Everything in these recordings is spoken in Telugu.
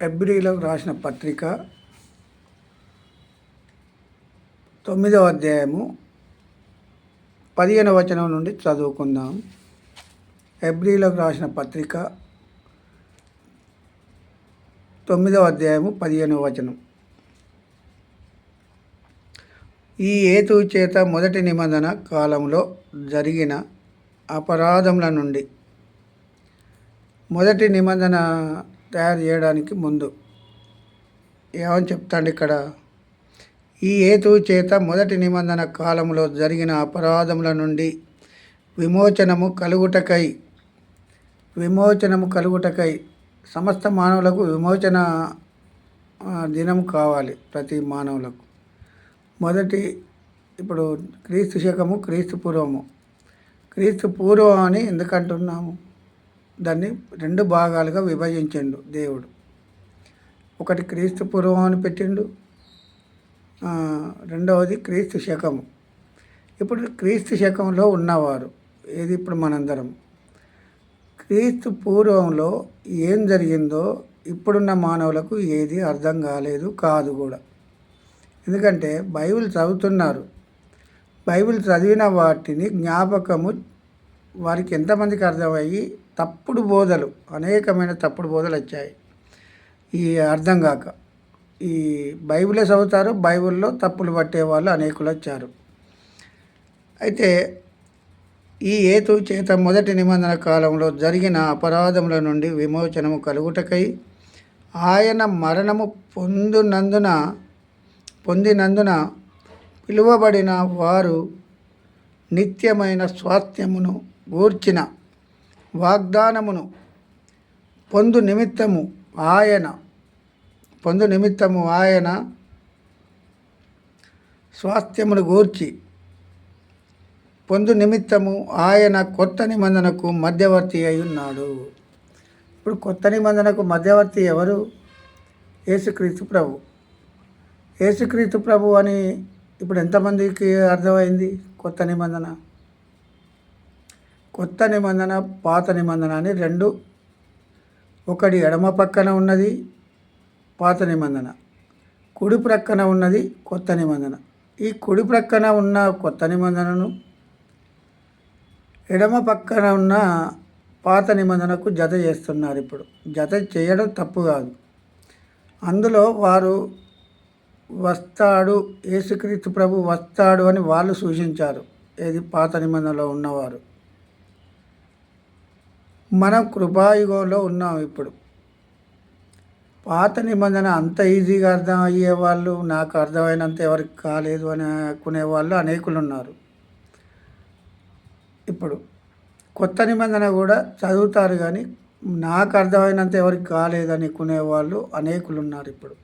హెబ్రీలకు రాసిన పత్రిక 9వ అధ్యాయము 15వ వచనం నుండి చదువుకుందాం. హెబ్రీలకు రాసిన పత్రిక 9వ అధ్యాయము 15వ వచనం. ఈ హేతువు చేత మొదటి నిబంధన కాలంలో జరిగిన అపరాధముల నుండి, మొదటి నిబంధన తయారు చేయడానికి ముందు ఏమని చెప్తాండి ఇక్కడ? ఈ హేతువు చేత మొదటి నిబంధన కాలంలో జరిగిన అపరాధముల నుండి విమోచనము కలుగుటకై సమస్త మానవులకు విమోచన దినం కావాలి. ప్రతి మానవులకు మొదటి, ఇప్పుడు క్రీస్తు శకము, క్రీస్తు పూర్వం అని ఎందుకంటున్నాము? దాన్ని 2 భాగాలుగా విభజించిండు దేవుడు. ఒకటి క్రీస్తు పూర్వం అని పెట్టిండు, రెండవది క్రీస్తు శకము. ఇప్పుడు క్రీస్తు శకంలో ఉన్నవారు ఏది? ఇప్పుడు మనందరం క్రీస్తు పూర్వంలో ఏం జరిగిందో ఇప్పుడున్న మానవులకు ఏది అర్థం కాదు కూడా. ఎందుకంటే బైబిల్ చదువుతున్నారు, బైబిల్ చదివిన వాటిని జ్ఞాపకము వారికి ఎంతమందికి అర్థమయ్యి అనేకమైన తప్పుడు బోధలు వచ్చాయి. ఈ అర్థం కాక ఈ బైబిలే చదువుతారు, బైబిల్లో తప్పులు పట్టే వాళ్ళు అనేకులు వచ్చారు. అయితే ఈ హేతువు చేత మొదటి నిబంధన కాలంలో జరిగిన అపరాధముల నుండి విమోచనము కలుగుటకై ఆయన మరణము పొందినందున పిలువబడిన వారు నిత్యమైన స్వాస్థ్యమును గూర్చిన వాగ్దానమును పొందు నిమిత్తము ఆయన స్వాస్థ్యమును గూర్చి పొందు నిమిత్తము ఆయన కొత్త నిబంధనకు మధ్యవర్తి అయి ఉన్నాడు. ఇప్పుడు కొత్త నిబంధనకు మధ్యవర్తి ఎవరు? యేసుక్రీస్తు ప్రభు అని ఇప్పుడు ఎంతమందికి అర్థమైంది? కొత్త నిబంధన పాత నిబంధన అని 2. ఒకటి ఎడమ పక్కన ఉన్నది పాత నిబంధన, కుడి ప్రక్కన ఉన్నది కొత్త నిబంధన. ఈ కుడి ప్రక్కన ఉన్న కొత్త నిబంధనను ఎడమ పక్కన ఉన్న పాత నిబంధనకు జత చేస్తున్నారు. ఇప్పుడు జత చేయడం తప్పు కాదు. అందులో వారు యేసుక్రీస్తు ప్రభు వస్తాడు అని వాళ్ళు సూచించారు. ఏది? పాత నిబంధనలో ఉన్నవారు. మనం కృపాయుగంలో ఉన్నాం. ఇప్పుడు పాత నిబంధన అంత ఈజీగా అర్థం అయ్యేవాళ్ళు, నాకు అర్థమైనంత ఎవరికి కాలేదు అని అనుకునే వాళ్ళు అనేకులు ఉన్నారు. ఇప్పుడు కొత్త నిబంధన కూడా చదువుతారు, కానీ నాకు అర్థమైనంత ఎవరికి కాలేదని అనుకునేవాళ్ళు అనేకులు ఉన్నారు. ఇప్పుడు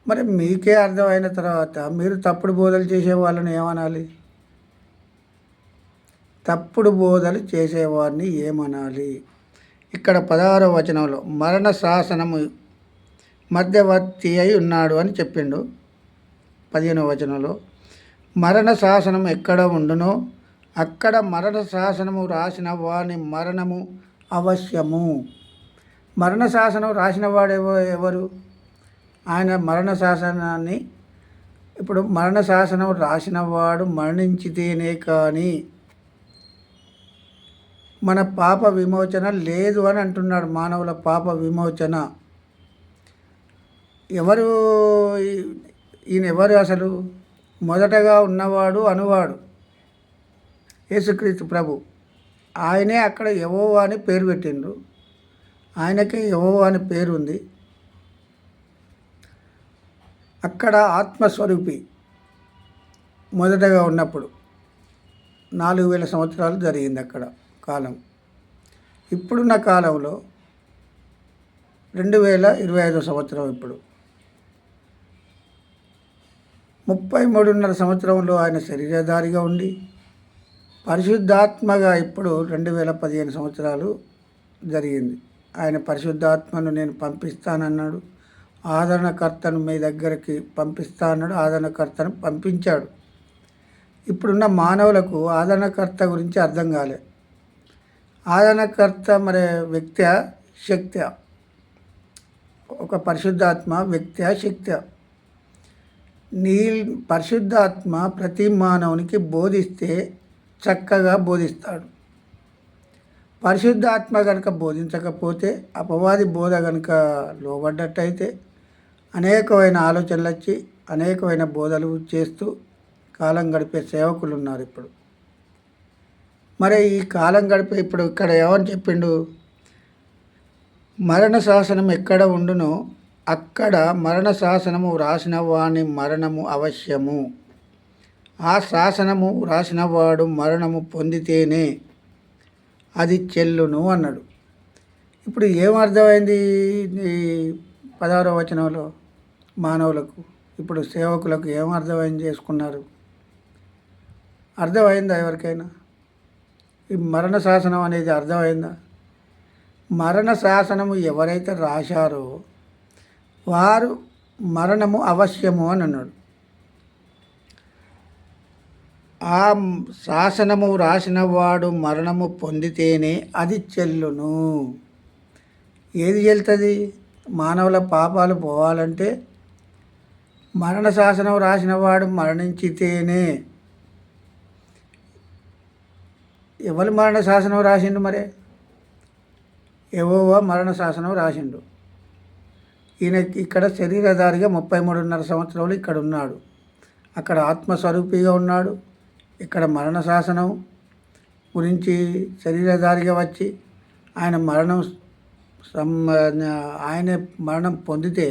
మరి మీకే అర్థమైన తర్వాత మీరు తప్పుడు బోధలు చేసే వాళ్ళని ఏమనాలి? తప్పుడు బోధలు చేసేవారిని ఏమనాలి? ఇక్కడ 16వ వచనంలో మరణ శాసనము మధ్యవర్తి అయి ఉన్నాడు అని చెప్పిండు. 15వ వచనంలో మరణ శాసనం ఎక్కడ ఉండునో అక్కడ మరణ శాసనము రాసిన వాని మరణము అవశ్యము. మరణ శాసనం రాసిన వాడు ఎవరు? ఆయన మరణ శాసనాన్ని, ఇప్పుడు మరణ శాసనం రాసిన వాడు మరణించితేనే కానీ మన పాప విమోచన లేదు అని అంటున్నాడు. మానవుల పాప విమోచన ఈయన ఎవరు అసలు? మొదటగా ఉన్నవాడు అనువాడు యేసుక్రీస్తు ప్రభు. ఆయనే అక్కడ యెహోవా అని పేరు పెట్టిండ్రు. ఆయనకే యెహోవా అని పేరు ఉంది. అక్కడ ఆత్మస్వరూపి మొదటగా ఉన్నప్పుడు 4000 సంవత్సరాలు జరిగింది అక్కడ కాలం. ఇప్పుడున్న కాలంలో 2025 సంవత్సరం. ఇప్పుడు 33.5 సంవత్సరంలో ఆయన శరీరధారిగా ఉండి పరిశుద్ధాత్మగా ఇప్పుడు 2015 సంవత్సరాలు జరిగింది. ఆయన పరిశుద్ధాత్మను నేను పంపిస్తానన్నాడు. ఆదరణకర్తను మీ దగ్గరికి పంపిస్తా అన్నాడు. ఆదరణకర్తను పంపించాడు. ఇప్పుడున్న మానవులకు ఆదరణకర్త గురించి అర్థం కాలే. ఆదరణకర్త మరి వ్యక్తి శక్తి ఒక పరిశుద్ధాత్మ వ్యక్తి శక్తి. నీ పరిశుద్ధాత్మ ప్రతి మానవునికి బోధిస్తే చక్కగా బోధిస్తాడు. పరిశుద్ధాత్మ కనుక బోధించకపోతే, అపవాది బోధ కనుక లోబడ్డట్టయితే అనేకమైన ఆలోచనలు వచ్చి అనేకమైన బోధలు చేస్తూ కాలం గడిపే సేవకులు ఉన్నారు ఇప్పుడు. మరి ఈ కాలం గడిపే ఇప్పుడు ఇక్కడ ఏమని చెప్పిండు? మరణ శాసనం ఎక్కడ ఉండునో అక్కడ మరణ శాసనము వ్రాసిన వాని మరణము అవశ్యము. ఆ శాసనము వ్రాసినవాడు మరణము పొందితేనే అది చెల్లును అన్నాడు. ఇప్పుడు ఏమర్థమైంది ఈ 16వ వచనంలో? మానవులకు, ఇప్పుడు సేవకులకు ఏమర్థమైంది చేసుకున్నారు? అర్థమైందా ఎవరికైనా? ఈ మరణ శాసనం అనేది అర్థమైందా? మరణ శాసనము ఎవరైతే రాశారో వారు మరణము అవశ్యము అని అన్నాడు. ఆ శాసనము రాసిన వాడు మరణము పొందితేనే అది చెల్లును. ఏది చెల్తుంది? మానవుల పాపాలు పోవాలంటే మరణ శాసనం రాసిన వాడు మరణించితేనే. ఎవరు మరణ శాసనం రాసిండు? మరే యెహోవా మరణ శాసనం రాసిండు. ఈయన ఇక్కడ శరీరధారిగా 33.5 సంవత్సరాలు ఇక్కడ ఉన్నాడు. అక్కడ ఆత్మస్వరూపిగా ఉన్నాడు. ఇక్కడ మరణ శాసనం గురించి శరీరధారిగా వచ్చి ఆయన మరణం పొందితే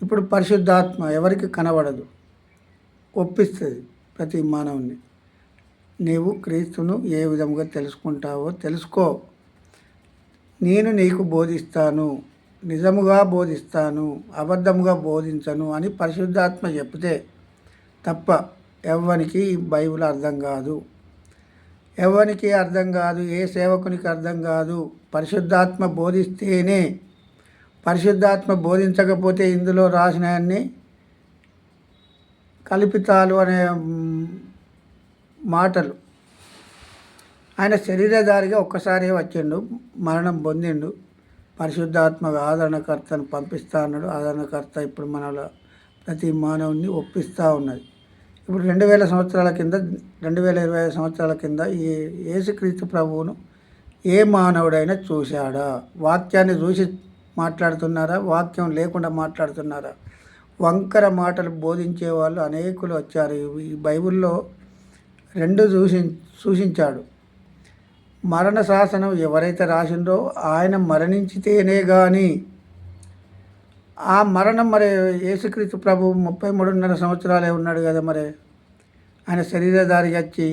ఇప్పుడు పరిశుద్ధాత్మ ఎవరికి కనబడదు, ఒప్పిస్తుంది ప్రతి మానవుని. నీవు క్రీస్తును ఏ విధంగా తెలుసుకుంటావో తెలుసుకో, నేను నీకు బోధిస్తాను, నిజముగా బోధిస్తాను, అబద్ధముగా బోధించను అని పరిశుద్ధాత్మ చెప్తే తప్ప ఎవ్వనికి ఈ బైబిల్ అర్థం కాదు. ఎవ్వనికి అర్థం కాదు, ఏ సేవకునికి అర్థం కాదు. పరిశుద్ధాత్మ బోధిస్తేనే. పరిశుద్ధాత్మ బోధించకపోతే ఇందులో రాసినవన్నీ కల్పితాలు అనే మాటలు. ఆయన శరీరధారిగా ఒక్కసారి వచ్చిండు, మరణం పొందిండు, పరిశుద్ధాత్మ ఆదరణకర్తను పంపిస్తా అన్నాడు. ఆదరణకర్త ఇప్పుడు మనలో ప్రతి మానవుని ఒప్పిస్తూ ఉన్నది. ఇప్పుడు 2000 సంవత్సరాల కింద, 2025 సంవత్సరాల కింద ఈ యేసుక్రీస్తు ప్రభువును ఏ మానవుడైనా చూశాడా? వాక్యాన్ని చూసి మాట్లాడుతున్నారా? వాక్యం లేకుండా మాట్లాడుతున్నారా? వంకర మాటలు బోధించే వాళ్ళు అనేకులు వచ్చారు. ఈ బైబిల్లో 2 సూచించాడు. మరణ శాసనం ఎవరైతే రాసిండో ఆయన మరణించితేనే కానీ ఆ మరణం, మరి యేసుక్రీస్తు ప్రభు 33.5 సంవత్సరాలే ఉన్నాడు కదా, మరి ఆయన శరీరధారిగా వచ్చి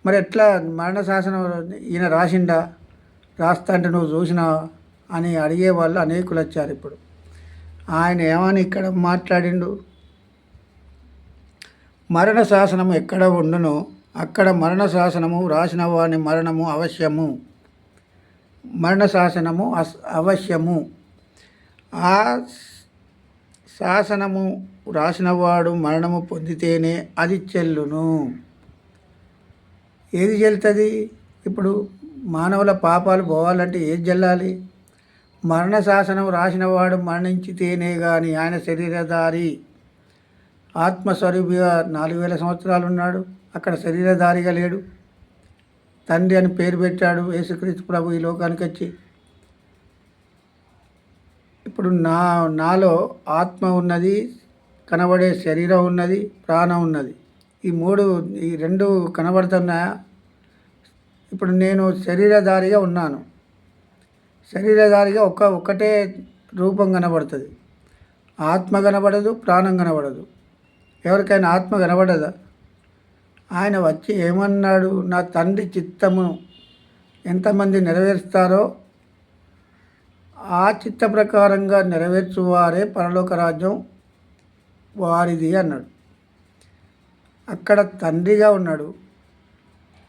మరి ఎట్లా మరణ శాసనం ఈయన రాసిండా? రాస్తా అంటే నువ్వు చూసినావా అని అడిగే వాళ్ళు అనేకులు వచ్చారు. ఇప్పుడు ఆయన ఏమని ఇక్కడ మాట్లాడిండు? మరణ శాసనము ఎక్కడ ఉండునో అక్కడ మరణ శాసనము రాసిన వాని మరణము అవశ్యము. మరణ శాసనము అవశ్యము. ఆ శాసనము రాసినవాడు మరణము పొందితేనే అది చెల్లును. ఏది చెల్లుతుంది? ఇప్పుడు మానవుల పాపాలు పోవాలంటే ఏది చెల్లాలి? మరణ శాసనం రాసినవాడు మరణించితేనే కానీ. ఆయన శరీరధారి ఆత్మస్వరూపిగా 4000 సంవత్సరాలు ఉన్నాడు. అక్కడ శరీరధారిగా లేడు. తండ్రి అని పేరు పెట్టాడు యేసుక్రీస్తు ప్రభు ఈ లోకానికి వచ్చి. ఇప్పుడు నాలో ఆత్మ ఉన్నది, కనబడే శరీరం ఉన్నది, ప్రాణం ఉన్నది. ఈ రెండు కనబడుతున్నాయా? ఇప్పుడు నేను శరీరధారిగా ఉన్నాను. శరీరధారిగా ఒక్కటే రూపం కనబడుతుంది. ఆత్మ కనబడదు, ప్రాణం కనబడదు. ఎవరికైనా ఆత్మ కనబడదా? ఆయన వచ్చి ఏమన్నాడు? నా తండ్రి చిత్తమును ఎంతమంది నెరవేరుస్తారో ఆ చిత్త ప్రకారంగా నెరవేర్చువారే పరలోక రాజ్యం వారిది అన్నాడు. అక్కడ తండ్రిగా ఉన్నాడు,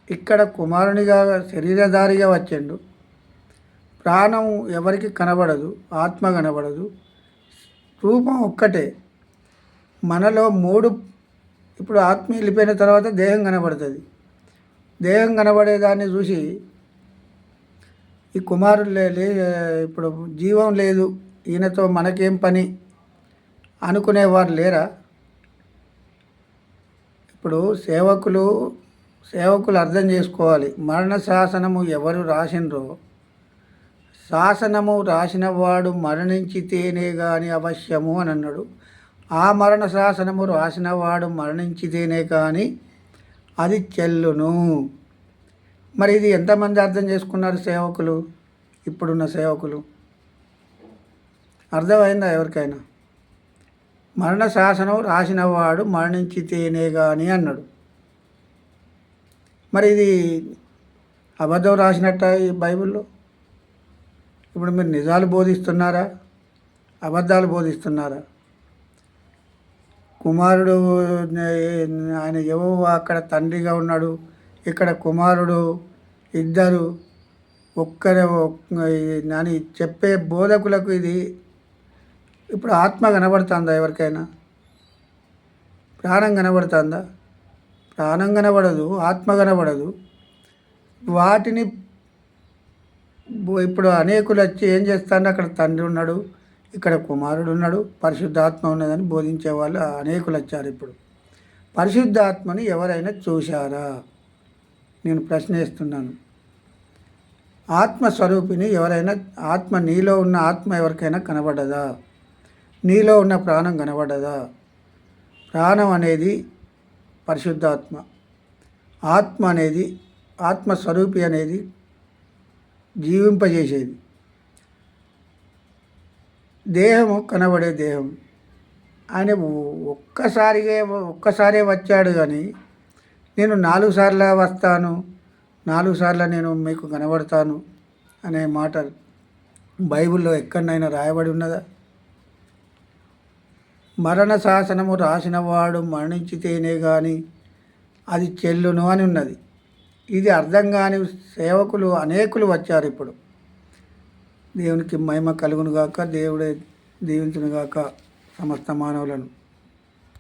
ఇక్కడ కుమారునిగా శరీరధారిగా వచ్చిండు. ప్రాణం ఎవరికి కనబడదు, ఆత్మ కనబడదు, రూపం ఒక్కటే. మనలో 3 ఇప్పుడు ఆత్మ వెళ్ళిపోయిన తర్వాత దేహం కనబడుతుంది. దేహం కనబడేదాన్ని చూసి ఈ కుమారుడు ఇప్పుడు జీవం లేదు, ఈయనతో మనకేం పని అనుకునేవారు లేరా? ఇప్పుడు సేవకులు అర్థం చేసుకోవాలి. మరణ శాసనము ఎవరు రాసినరో, శాసనము రాసినవాడు మరణించితేనే కానీ అవశ్యము అని అన్నాడు. ఆ మరణ శాసనము రాసినవాడు మరణించితేనే కానీ అది చెల్లును. మరి ఇది ఎంతమంది అర్థం చేసుకున్నారు సేవకులు? ఇప్పుడున్న సేవకులు అర్థమైందా ఎవరికైనా? మరణ శాసనం రాసినవాడు మరణించితేనే కానీ అన్నాడు. మరి ఇది అబద్ధం రాసినట్ట ఈ బైబిల్లో? ఇప్పుడు మీరు నిజాలు బోధిస్తున్నారా, అబద్ధాలు బోధిస్తున్నారా? కుమారుడు ఆయన యెహోవా అక్కడ తండ్రిగా ఉన్నాడు, ఇక్కడ కుమారుడు, ఇద్దరు అని చెప్పే బోధకులకు ఇది ఇప్పుడు ఆత్మ కనబడుతుందా ఎవరికైనా? ప్రాణం కనబడుతుందా? ప్రాణం కనబడదు, ఆత్మ కనబడదు. వాటిని ఇప్పుడు అనేకులు వచ్చి ఏం చేస్తాడు, అక్కడ తండ్రి ఉన్నాడు, ఇక్కడ కుమారుడు ఉన్నాడు, పరిశుద్ధాత్మ ఉన్నదని బోధించే వాళ్ళు అనేకులు వచ్చారు. ఇప్పుడు పరిశుద్ధాత్మని ఎవరైనా చూశారా? నేను ప్రశ్న వేస్తున్నాను. ఆత్మస్వరూపిణి ఎవరైనా, నీలో ఉన్న ఆత్మ ఎవరికైనా కనబడ్డదా? నీలో ఉన్న ప్రాణం కనబడ్డదా? ప్రాణం అనేది పరిశుద్ధాత్మ, ఆత్మ అనేది, ఆత్మస్వరూపి అనేది జీవింపజేసేది. దేహము కనబడే దేహం. ఆయన ఒక్కసారే వచ్చాడు కానీ నేను 4 సార్లు వస్తాను, 4 సార్లు నేను మీకు కనబడతాను అనే మాట బైబిల్లో ఎక్కడైనా రాయబడి ఉన్నదా? మరణ శాసనము రాసినవాడు మరణించితేనే కానీ అది చెల్లును అని ఉన్నది. ఇది అర్థం కాని సేవకులు అనేకులు వచ్చారు. ఇప్పుడు దేవునికి మహిమ కలుగునుగాక, దేవుడే దీవించునుగాక సమస్త మానవులను.